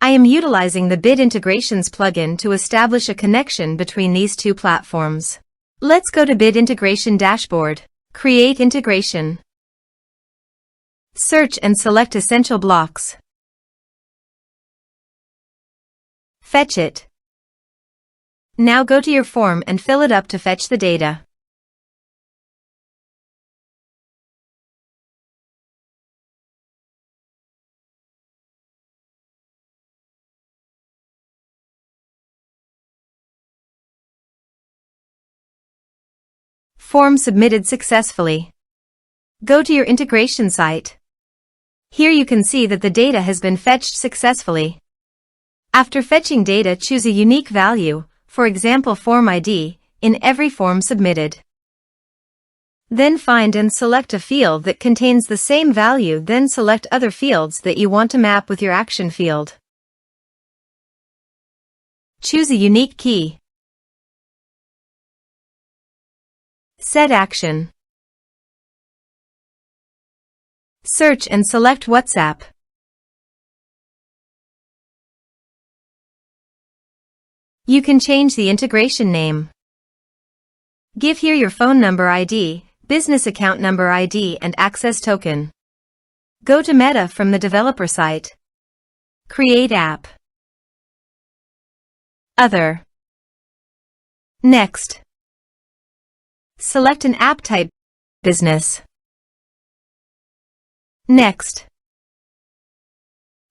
I am utilizing the Bid Integrations plugin to establish a connection between these two platforms. Let's go to Bid Integration Dashboard. Create integration. Search and select Essential Blocks. Fetch it. Now go to your form and fill it up to fetch the data. Form submitted successfully. Go to your integration site. Here you can see that the data has been fetched successfully. After fetching data, choose a unique value, for example form ID, in every form submitted. Then find and select a field that contains the same value, then select other fields that you want to map with your action field. Choose a unique key. Set action. Search and select WhatsApp. You can change the integration name. Give here your phone number ID, business account number ID and access token. Go to Meta from the developer site. Create app. Other. Next. Select an app type, business. Next.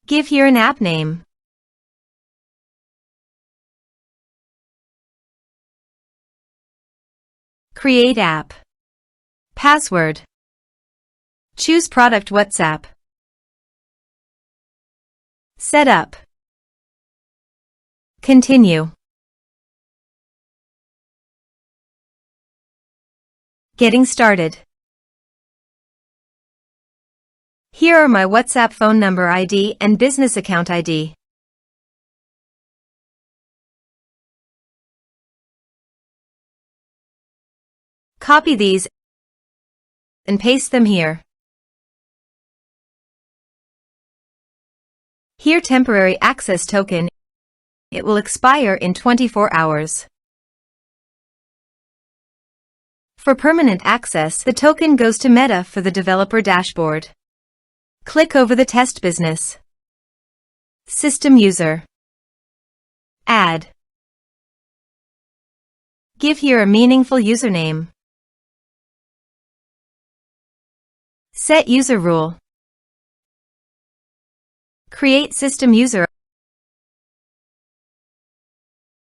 Give here an app name. Create app. Password. Choose product WhatsApp. Set up. Continue. Getting started. Here are my WhatsApp phone number ID and business account ID. Copy these and paste them here. Here temporary access token. It will expire in 24 hours. For permanent access, the token goes to Meta for the developer dashboard. Click over the test business. System user. Add. Give here a meaningful username. Set user rule. Create system user.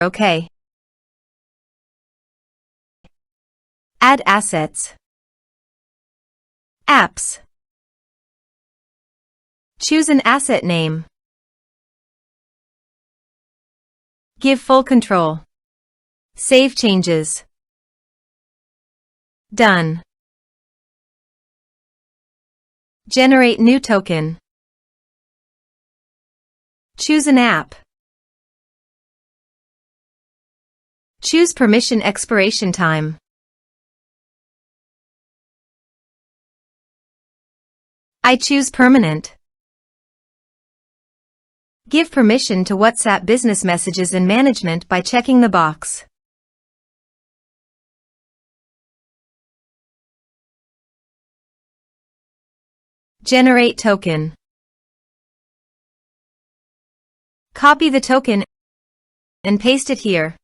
OK. Add assets. Apps. Choose an asset name. Give full control. Save changes. Done. Generate new token. Choose an app. Choose permission expiration time. I choose permanent. Give permission to WhatsApp business messages and management by checking the box. Generate token. Copy the token and paste it here.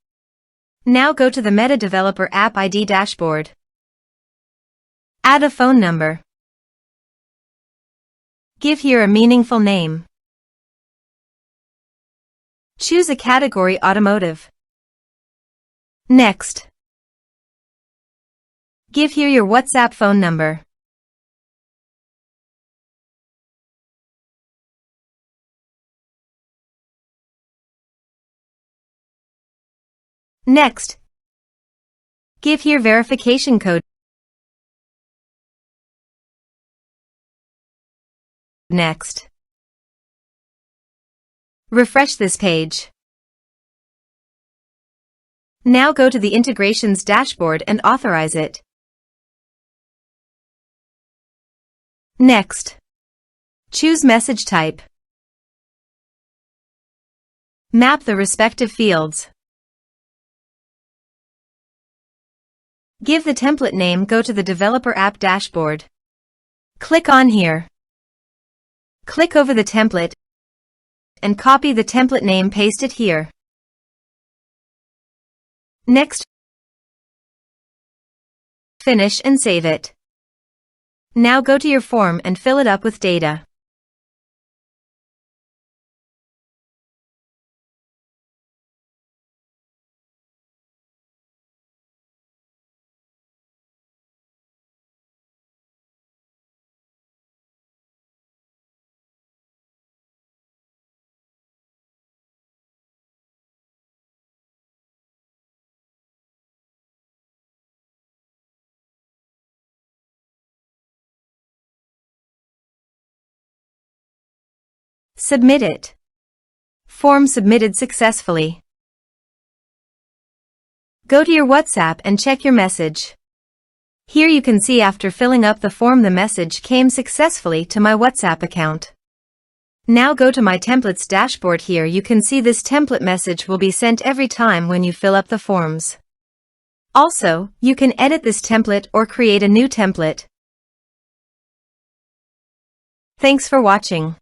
Now go to the Meta Developer App ID dashboard. Add a phone number. Give here a meaningful name. Choose a category automotive. Next. Give here your WhatsApp phone number. Next. Give here verification code. Next. Refresh this page. Now go to the integrations dashboard and authorize it. Next. Choose message type. Map the respective fields. Give the template name. Go to the Developer App dashboard. Click on here. Click over the template and copy the template name. Paste it here. Next, finish and save it. Now go to your form and fill it up with data. Submit it. Form submitted successfully. Go to your WhatsApp and check your message. Here you can see after filling up the form the message came successfully to my WhatsApp account. Now go to my templates dashboard. Here you can see this template message will be sent every time when you fill up the forms. Also, you can edit this template or create a new template. Thanks for watching.